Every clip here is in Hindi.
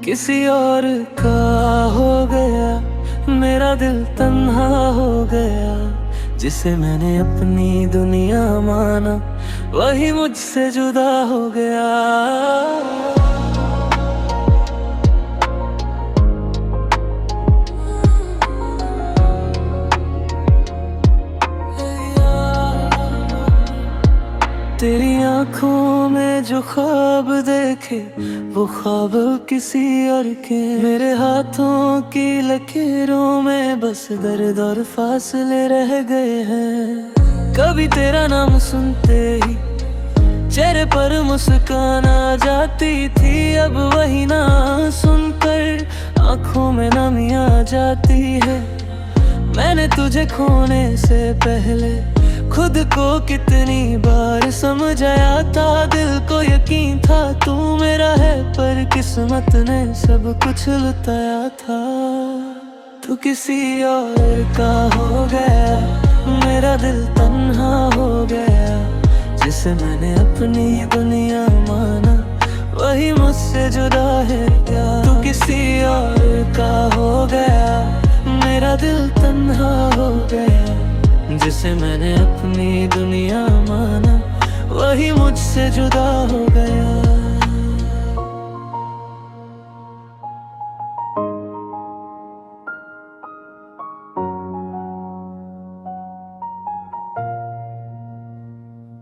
किसी और का हो गया, मेरा दिल तन्हा हो गया। जिसे मैंने अपनी दुनिया माना, वही मुझसे जुदा हो गया। तेरी आंखों में जो ख्वाब देखे, वो ख्वाब किसी और के। मेरे हाथों की लकीरों में बस दर्द और फासले रह गए हैं। कभी तेरा नाम सुनते ही चेहरे पर मुस्कान आ जाती थी, अब वही ना सुनकर आंखों में नमी आ जाती है। मैंने तुझे खोने से पहले खुद को कितनी बार समझाया था। दिल को यकीन था तू मेरा है, पर किस्मत ने सब कुछ लुटाया था। तू किसी और का हो गया, मेरा दिल तन्हा हो गया। जिसे मैंने अपनी दुनिया माना, वही मुझसे जुदा है क्या। तू किसी और का हो गया, मेरा दिल तन्हा हो गया। जिसे मैंने अपनी दुनिया माना, वही मुझसे जुदा हो गया।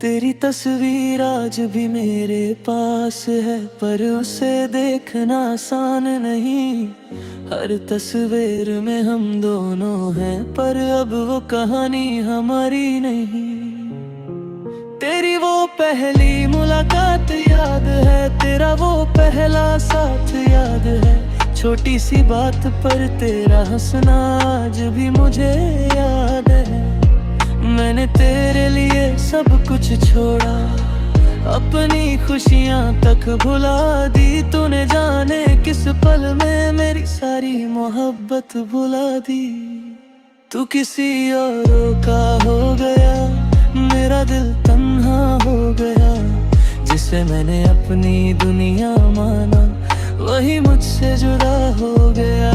तेरी तस्वीर आज भी मेरे पास है, पर उसे देखना आसान नहीं। हर तस्वीर में हम दोनों हैं, पर अब वो कहानी हमारी नहीं। तेरी वो पहली मुलाकात याद है, तेरा वो पहला साथ याद है। छोटी सी बात पर तेरा हंसना आज भी मुझे याद है। मैंने तेरे लिए सब कुछ छोड़ा, अपनी खुशियां तक भुला दी। तूने जाने किस पल में मेरी सारी मोहब्बत भुला दी। तू किसी और का हो गया, मेरा दिल तन्हा हो गया। जिसे मैंने अपनी दुनिया माना, वही मुझसे जुदा हो गया।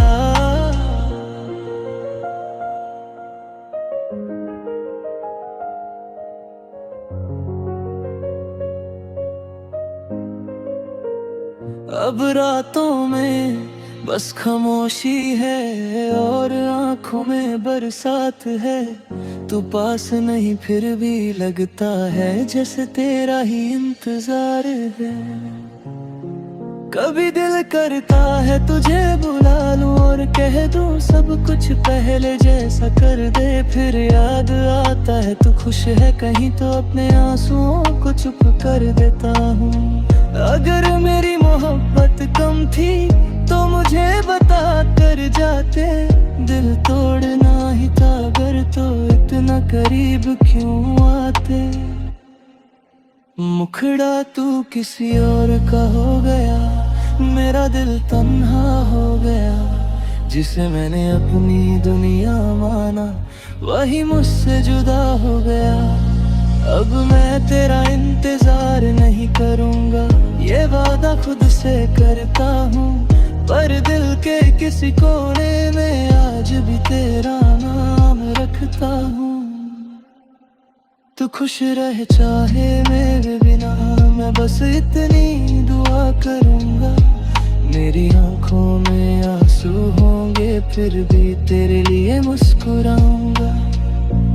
अब रातों में बस खामोशी है, और आंखों में बरसात है। तू पास नहीं फिर भी लगता है जैसे तेरा ही इंतजार है। कभी दिल करता है तुझे बुला लूं और कह दूं सब कुछ पहले जैसा कर दे। फिर याद आता है तू खुश है कहीं, तो अपने आंसुओं को चुप कर देता हूँ। अगर मेरी मोहब्बत कम थी तो मुझे बता कर जाते। दिल तोड़ना ही था अगर तो इतना करीब क्यों आते। मुखड़ा तू किसी और का हो गया, मेरा दिल तन्हा हो गया। जिसे मैंने अपनी दुनिया माना, वही मुझसे जुदा हो गया। अब मैं तेरा इंतजार नहीं करूंगा, ये वादा खुद से करता हूँ। पर दिल के किसी कोने में आज भी तेरा नाम रखता हूँ। तू खुश रह चाहे मेरे बिना, मैं बस इतनी दुआ करूंगा। मेरी आंखों में आंसू होंगे फिर भी तेरे लिए मुस्कुराऊंगा।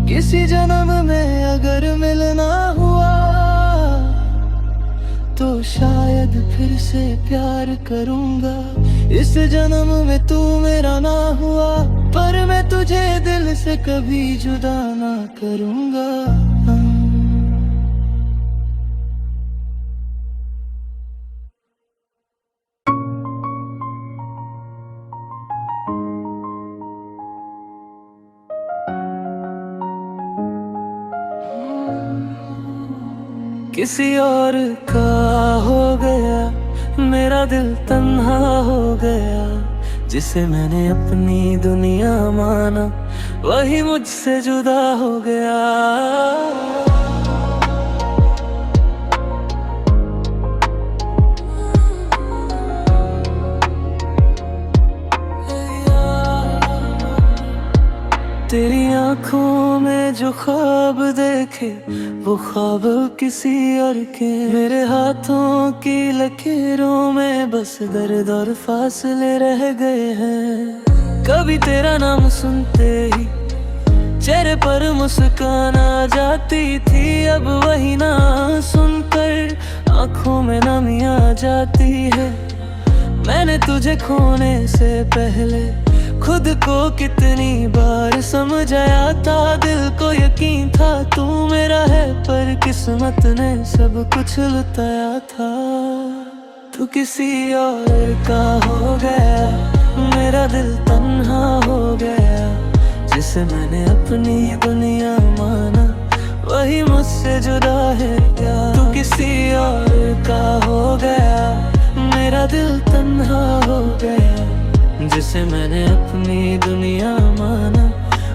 किसी जन्म में अगर मिलना हुआ, तो शायद फिर से प्यार करूंगा। इस जन्म में तू मेरा ना हुआ, पर मैं तुझे दिल से कभी जुदा ना करूंगा। किसी और का हो गया, मेरा दिल तन्हा हो गया। जिसे मैंने अपनी दुनिया माना, वही मुझसे जुदा हो गया। तेरी आंखों में जो ख्वाब देखे वो ख्वाब किसी और के, मेरे हाथों की लकीरों में बस दर्द और फासले रह गए हैं। कभी तेरा नाम सुनते ही चेहरे पर मुस्कान आ जाती थी, अब वही ना सुनकर आंखों में नमी आ जाती है। मैंने तुझे खोने से पहले खुद को कितनी बार समझाया था, दिल को यकीन था तू मेरा है, पर किस्मत ने सब कुछ लुटाया था। तू किसी और का हो गया, मेरा दिल तन्हा हो गया, जिसे मैंने अपनी दुनिया माना वही मुझसे जुदा है क्या। तू किसी और का हो गया, मेरा दिल तन्हा हो गया, जिसे मैंने अपनी दुनिया माना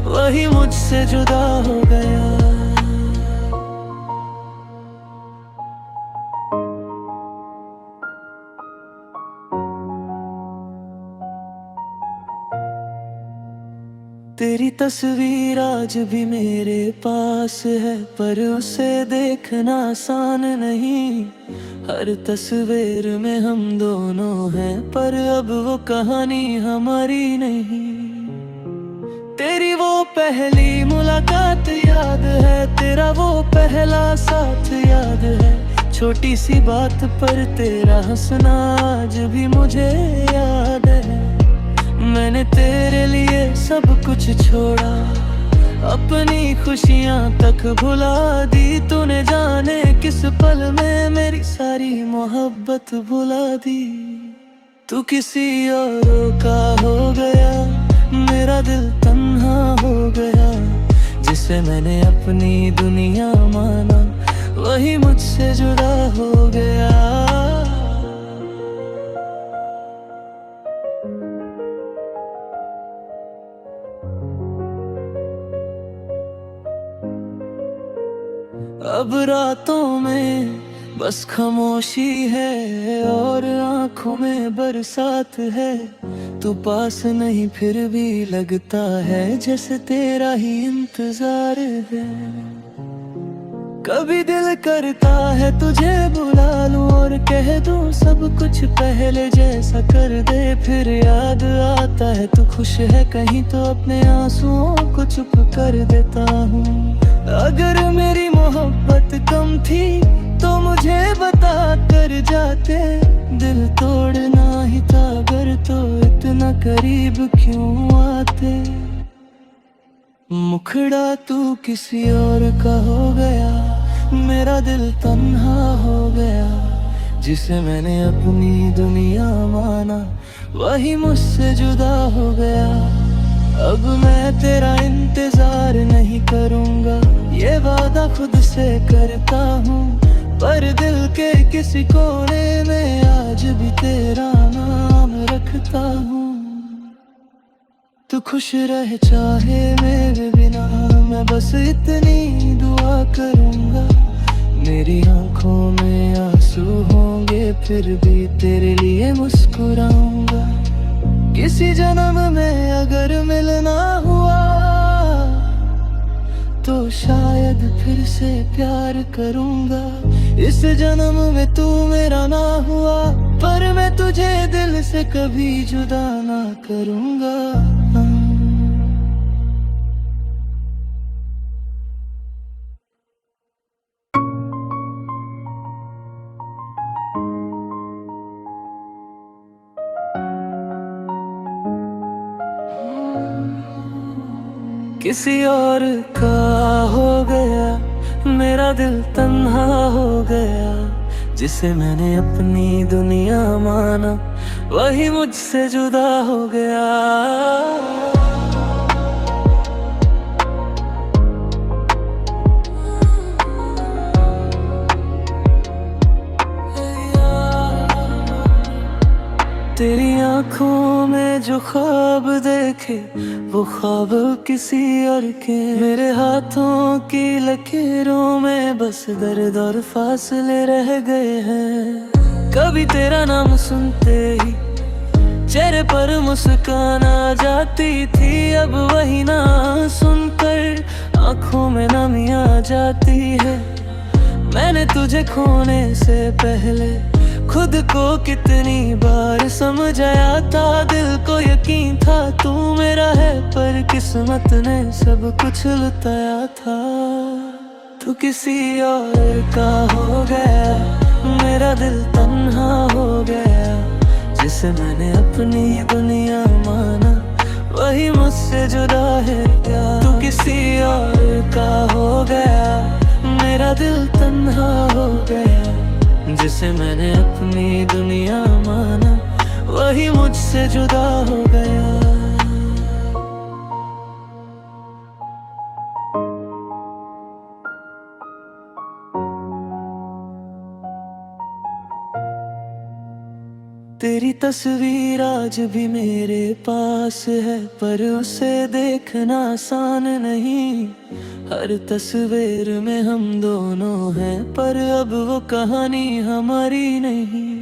वही मुझसे जुदा हो गया। तेरी तस्वीर आज भी मेरे पास है, पर उसे देखना आसान नहीं। हर तस्वीर में हम दोनों हैं, पर अब वो कहानी हमारी नहीं। तेरी वो पहली मुलाकात याद है, तेरा वो पहला साथ याद है, छोटी सी बात पर तेरा हंसना आज भी मुझे याद है। मैंने तेरे लिए सब कुछ छोड़ा, अपनी खुशियां तक भुला दी, तूने जाने किस पल में मेरी सारी मोहब्बत भुला दी। तू किसी और का हो गया, मेरा दिल तन्हा हो गया, जिसे मैंने अपनी दुनिया माना वही मुझसे जुदा हो गया। अब रातों में बस खामोशी है और आंखों में बरसात है। तू पास नहीं फिर भी लगता है जैसे तेरा ही इंतजार है। कभी दिल करता है तुझे बुला लूं और कह दूं सब कुछ पहले जैसा कर दे, फिर याद आता है तू खुश है कहीं तो अपने आंसुओं को चुप कर देता हूँ। अगर मेरी मोहब्बत कम थी तो मुझे बता कर जाते, दिल तोड़ना ही था अगर तो इतना करीब क्यों आते। मुखड़ा तू किसी और का हो गया, मेरा दिल तन्हा हो गया, जिसे मैंने अपनी दुनिया माना वही मुझसे जुदा हो गया। अब मैं तेरा इंतजार नहीं करूंगा, ये वादा खुद से करता हूँ, पर दिल के किसी कोने में आज भी तेरा नाम रखता हूँ। तू खुश रह चाहे मेरे बिना, मैं बस इतनी दुआ करूंगा। मेरी आंखों में आंसू होंगे फिर भी तेरे लिए मुस्कुराऊंगा। किसी जन्म में अगर मिलना हुआ तो शायद फिर से प्यार करूंगा। इस जन्म में तू मेरा ना हुआ, पर मैं तुझे दिल से कभी जुदा ना करूंगा। किसी और का हो गया, मेरा दिल तन्हा हो गया, जिसे मैंने अपनी दुनिया माना वही मुझसे जुदा हो गया। तेरी आंखों में जो ख्वाब देखे वो ख्वाब किसी और के, मेरे हाथों की लकीरों में बस दर्द और फासले रह गए हैं। कभी तेरा नाम सुनते ही चेहरे पर मुस्कान आ जाती थी, अब वही ना सुन आंखों में नमी आ जाती है। मैंने तुझे खोने से पहले खुद को कितनी बार समझाया था। दिल को यकीन था तू मेरा है, पर किस्मत ने सब कुछ लुटाया था। तू किसी और का हो गया, मेरा दिल तन्हा हो गया। जिसे मैंने अपनी दुनिया माना, वही मुझसे जुदा है क्या। तू किसी और का हो गया, मेरा दिल तन्हा हो गया। जिसे मैंने अपनी दुनिया माना, वही मुझसे जुदा हो गया। तेरी तस्वीर आज भी मेरे पास है, पर उसे देखना आसान नहीं। हर तस्वीर में हम दोनों हैं, पर अब वो कहानी हमारी नहीं।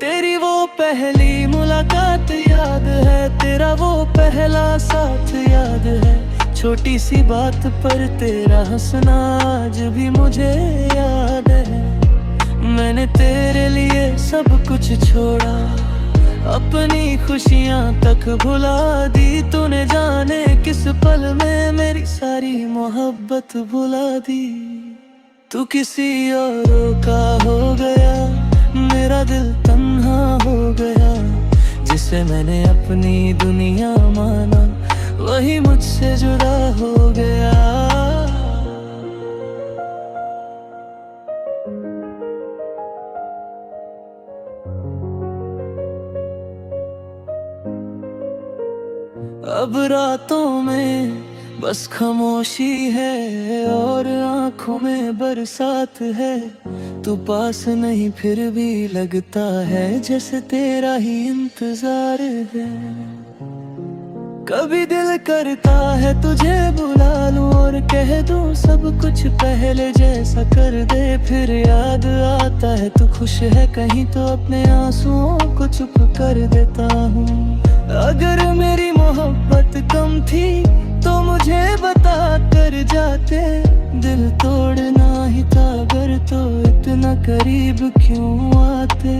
तेरी वो पहली मुलाकात याद है, तेरा वो पहला साथ याद है। छोटी सी बात पर तेरा हंसना आज भी मुझे याद है। मैंने तेरे लिए सब कुछ छोड़ा, अपनी खुशियां तक भुला दी। तूने जाने किस पल में मेरी सारी मोहब्बत भुला दी। तू किसी और का हो गया, मेरा दिल तन्हा हो गया। जिसे मैंने अपनी दुनिया माना, वही मुझसे जुदा हो गया। अब रातों में बस खामोशी है, और आंखों में बरसात है। तू पास नहीं फिर भी लगता है जैसे तेरा ही इंतजार है। कभी दिल करता है तुझे बुला लूं और कह दूं सब कुछ पहले जैसा कर दे। फिर याद आता है तू खुश है कहीं, तो अपने आंसुओं को चुप कर देता हूँ। अगर मेरी मोहब्बत कम थी तो मुझे बता कर जाते। दिल तोड़ना ही था अगर तो इतना करीब क्यों आते।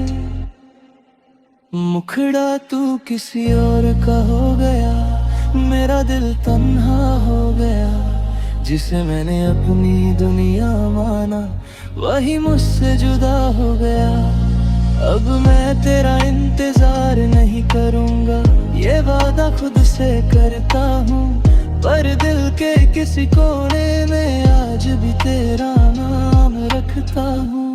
मुखड़ा तू किसी और का हो गया, मेरा दिल तन्हा हो गया। जिसे मैंने अपनी दुनिया माना, वही मुझसे जुदा हो गया। अब मैं तेरा इंतजार नहीं करूंगा, ये वादा खुद से करता हूँ। पर दिल के किसी कोने में आज भी तेरा नाम रखता हूँ।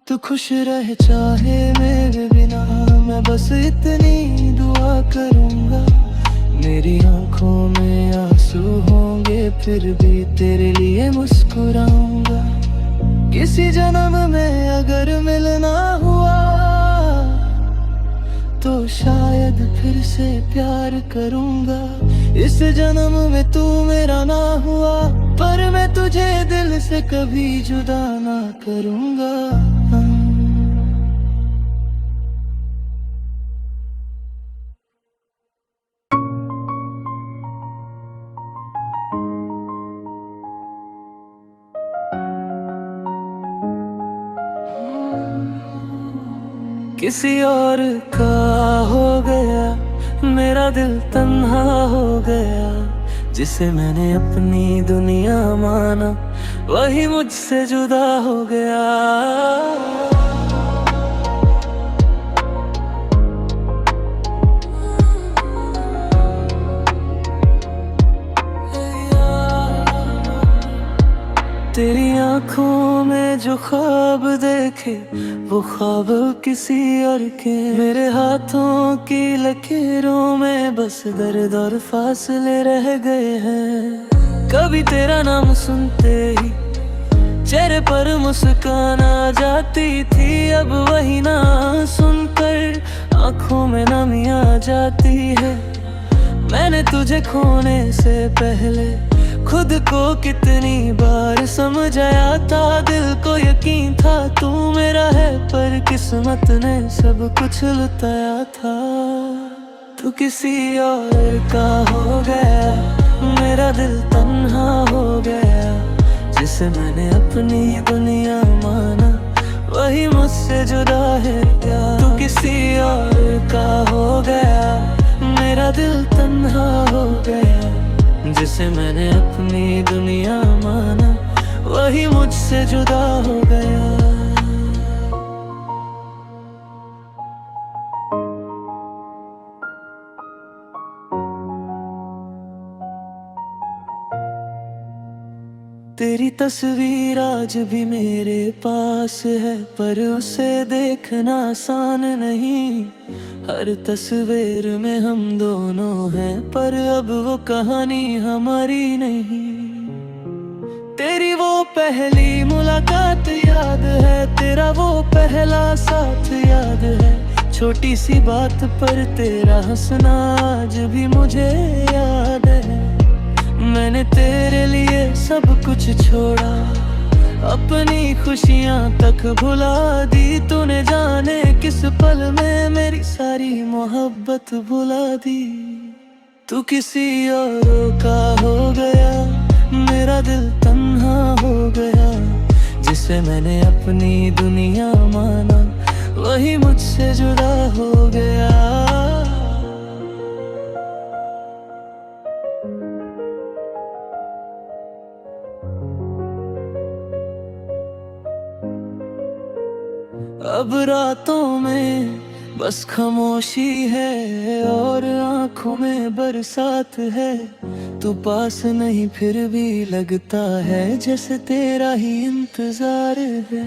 तू खुश रहे चाहे मेरे बिना, मैं बस इतनी दुआ करूंगा। मेरी आंखों में आंसू होंगे फिर भी तेरे लिए मुस्कुराऊंगा। किसी जन्म में अगर मिलना हुआ, तो शायद फिर से प्यार करूंगा। इस जन्म में तू मेरा ना हुआ, पर मैं तुझे दिल से कभी जुदा ना करूंगा। किसी और का हो गया, मेरा दिल तन्हा हो गया। जिसे मैंने अपनी दुनिया माना, वही मुझसे जुदा हो गया। तेरी आंखों में जो ख्वाब देखे, वो ख्वाब किसी और के। मेरे हाथों की लकीरों में बस दर्द और फासले रह गए हैं। कभी तेरा नाम सुनते ही चेहरे पर मुस्कान आ जाती थी। अब वही नाम सुनकर आंखों में नमी आ जाती है। मैंने तुझे खोने से पहले खुद को कितनी बार समझाया था। दिल को यकीन था तू मेरा है, पर किस्मत ने सब कुछ लुटाया था। तू किसी और का हो गया, मेरा दिल तन्हा हो गया, जिसे मैंने अपनी दुनिया माना वही मुझसे जुदा है क्या। तू किसी और का हो गया, मेरा दिल तन्हा हो गया, जिसे मैंने अपनी दुनिया माना वही मुझसे जुदा हो गया। तेरी तस्वीर आज भी मेरे पास है, पर उसे देखना आसान नहीं। हर तस्वीर में हम दोनों हैं, पर अब वो कहानी हमारी नहीं। तेरी वो पहली मुलाकात याद है, तेरा वो पहला साथ याद है। छोटी सी बात पर तेरा हंसना आज भी मुझे याद है। मैंने तेरे लिए सब कुछ छोड़ा, अपनी खुशियां तक भुला दी। तूने जाने किस पल में मेरी सारी मोहब्बत भुला दी। तू किसी और का हो गया, मेरा दिल तन्हा हो गया, जिसे मैंने अपनी दुनिया माना वही मुझसे जुदा हो गया। अब रातों में बस खामोशी है और आंखों में बरसात है। तू पास नहीं फिर भी लगता है जैसे तेरा ही इंतजार है।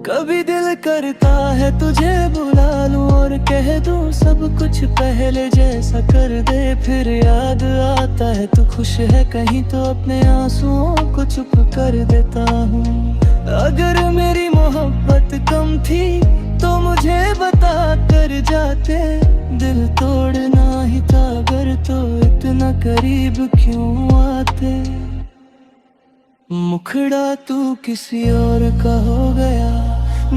कभी दिल करता है तुझे बुला लूं और कह दूं सब कुछ पहले जैसा कर दे। फिर याद आता है तू खुश है कहीं, तो अपने आंसुओं को चुप कर देता हूँ। अगर मेरी मोहब्बत कम थी तो मुझे बता कर जाते। दिल तोड़ना ही था अगर तो इतना करीब क्यों आते। मुखड़ा तू किसी और का हो गया,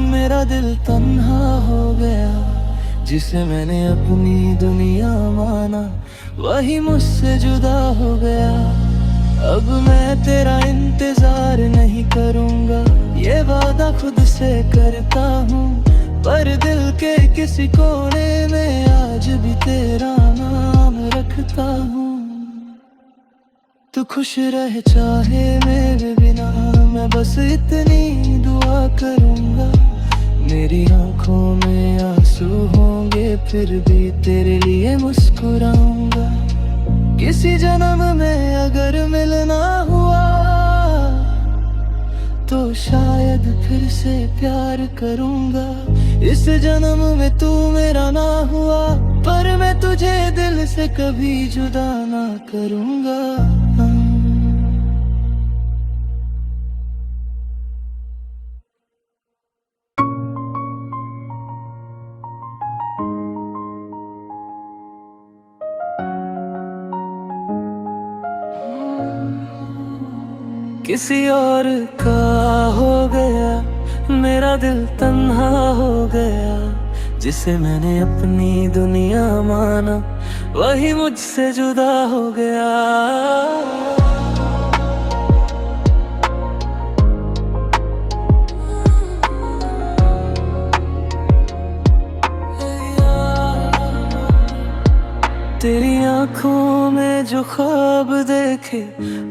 मेरा दिल तन्हा हो गया, जिसे मैंने अपनी दुनिया माना वही मुझसे जुदा हो गया। अब मैं तेरा इंतजार नहीं करूंगा, ये वादा खुद से करता हूँ। पर दिल के किसी कोने में आज भी तेरा नाम रखता हूँ। तू खुश रहे चाहे मेरे बिना, मैं बस इतनी दुआ करूंगा। मेरी आंखों में आंसू होंगे फिर भी तेरे लिए मुस्कुराऊंगा। किसी जन्म में अगर मिलना हुआ तो शायद फिर से प्यार करूंगा। इस जन्म में तू मेरा ना हुआ, पर मैं तुझे दिल से कभी जुदा ना करूंगा। किसी और का हो गया, मेरा दिल तन्हा हो गया, जिसे मैंने अपनी दुनिया माना वही मुझसे जुदा हो गया। तेरी आंखों में जो ख्वाब देखे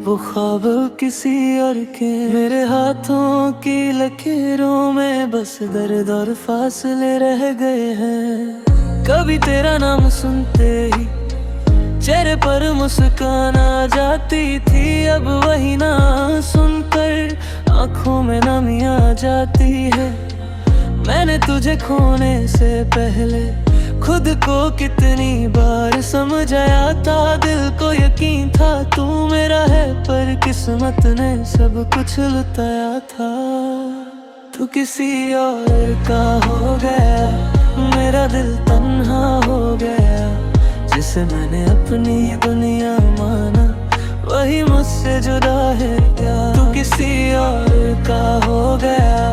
वो ख्वाब किसी और के। मेरे हाथों की लकीरों में बस दर्द और फासले रह गए हैं। कभी तेरा नाम सुनते ही चेहरे पर मुस्कान आ जाती थी, अब वही ना सुनकर आंखों में नमी आ जाती है। मैंने तुझे खोने से पहले खुद को कितनी बार समझाया था। दिल को यकीन था तू मेरा है, पर किस्मत ने सब कुछ लुटाया था। तू किसी और का हो गया, मेरा दिल तन्हा हो गया, जिसे मैंने अपनी दुनिया माना वही मुझसे जुदा है क्या। तू किसी और का हो गया,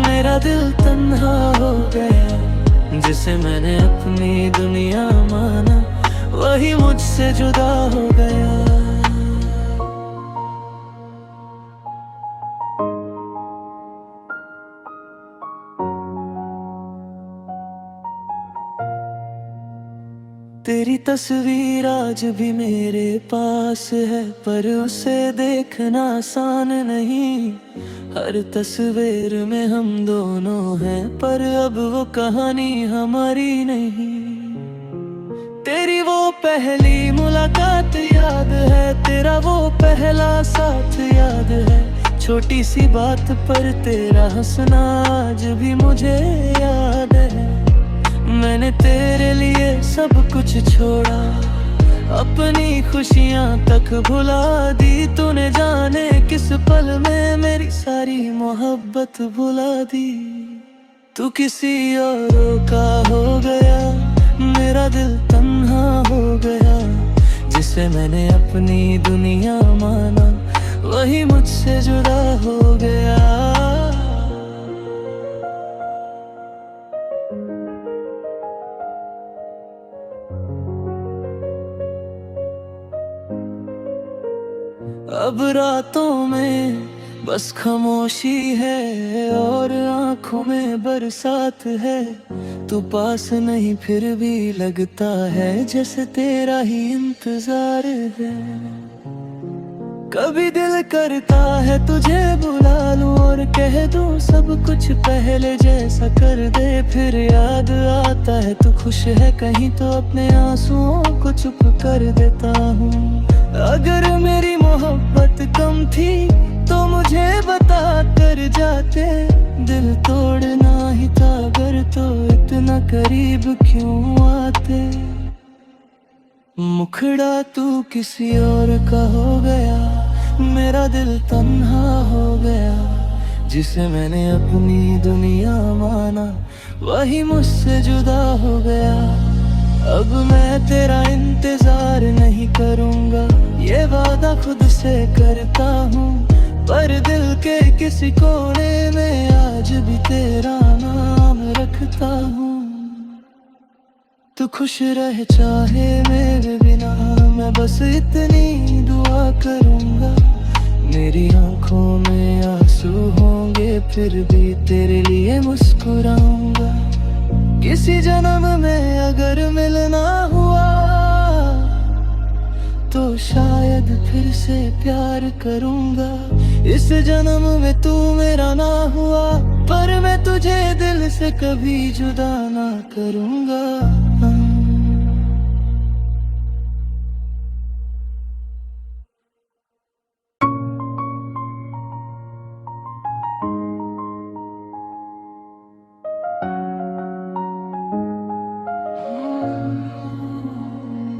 मेरा दिल तन्हा हो गया, जिसे मैंने अपनी दुनिया माना वही मुझसे जुदा हो गया। तस्वीर आज भी मेरे पास है, पर उसे देखना आसान नहीं। हर तस्वीर में हम दोनों हैं, पर अब वो कहानी हमारी नहीं। तेरी वो पहली मुलाकात याद है, तेरा वो पहला साथ याद है। छोटी सी बात पर तेरा हंसना आज भी मुझे याद है। मैंने तेरे लिए सब कुछ छोड़ा, अपनी खुशियां तक भुला दी। तूने जाने किस पल में मेरी सारी मोहब्बत भुला दी। तू किसी और का हो गया, मेरा दिल तन्हा हो गया। जिसे मैंने अपनी दुनिया माना, वही मुझसे जुदा हो गया। अब रातों में बस खामोशी है और आंखों में बरसात है। तू पास नहीं फिर भी लगता है जैसे तेरा ही इंतजार है। कभी दिल करता है तुझे बुला लूं और कह दूं सब कुछ पहले जैसा कर दे। फिर याद आता है तू खुश है कहीं, तो अपने आंसुओं को चुप कर देता हूँ। अगर मेरी मोहब्बत कम थी तो मुझे बता कर जाते। दिल तोड़ना ही था अगर तो इतना करीब क्यों आते। मुखड़ा तू किसी और का हो गया, मेरा दिल तन्हा हो गया। जिसे मैंने अपनी दुनिया माना, वही मुझसे जुदा हो गया। अब मैं तेरा इंतजार नहीं करूंगा, ये वादा खुद से करता हूँ। पर दिल के किसी कोने में आज भी तेरा नाम रखता हूँ। तू खुश रह चाहे मेरे बिना, मैं बस इतनी दुआ करूंगा। मेरी आंखों में आंसू होंगे फिर भी तेरे लिए मुस्कुराऊंगा। किसी जन्म में अगर मिलना हुआ तो शायद फिर से प्यार करूंगा। इस जन्म में तू मेरा ना हुआ, पर मैं तुझे दिल से कभी जुदा ना करूंगा।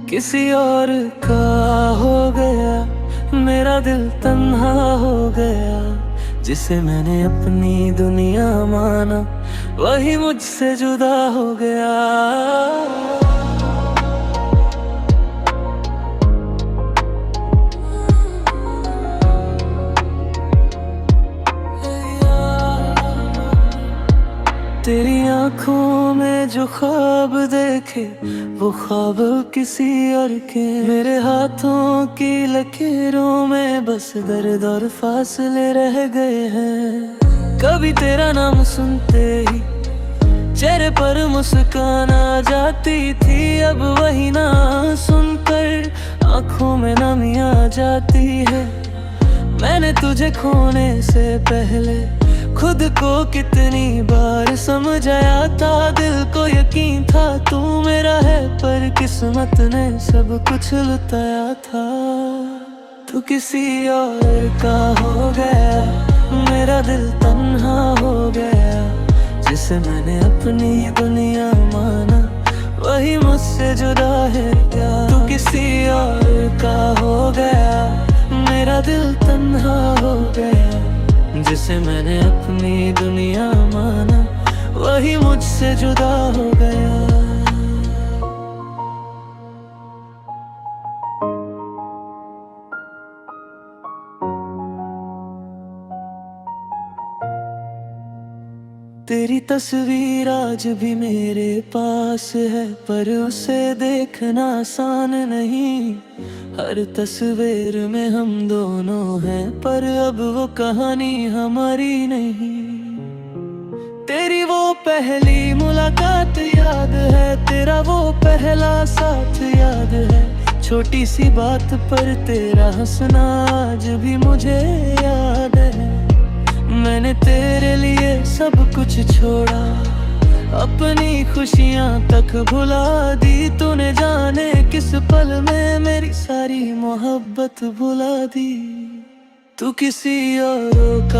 किसी और का हो गया, मेरा दिल तन्हा हो गया। जिसे मैंने अपनी दुनिया माना, वही मुझसे जुदा हो गया। तेरी आंखों में जो ख्वाब देखे, वो ख्वाब किसी और के। मेरे हाथों की लकीरों में बस दर्द और फासले रह गए हैं। कभी तेरा नाम सुनते ही चेहरे पर मुस्कान आ जाती थी। अब वही ना सुनकर आंखों में नमी आ जाती है। मैंने तुझे खोने से पहले खुद को कितनी बार समझाया था। दिल को यकीन था तू मेरा है, पर किस्मत ने सब कुछ लुटाया था। तू किसी और का हो गया, मेरा दिल तन्हा हो गया। जिसे मैंने अपनी दुनिया माना, वही मुझसे जुदा है क्या। तू किसी और का हो गया, मेरा दिल तन्हा हो गया। जिसे मैंने अपनी दुनिया माना, वही मुझसे जुदा हो गया। तेरी तस्वीर आज भी मेरे पास है, पर उसे देखना आसान नहीं। हर तस्वीर में हम दोनों हैं, पर अब वो कहानी हमारी नहीं। तेरी वो पहली मुलाकात बहुत याद है, तेरा वो पहला साथ याद है। छोटी सी बात पर तेरा हंसना आज भी मुझे याद है। मैंने तेरे लिए सब कुछ छोड़ा, अपनी खुशियां तक भुला दी। तूने जाने किस पल में मेरी सारी मोहब्बत भुला दी। तू किसी और का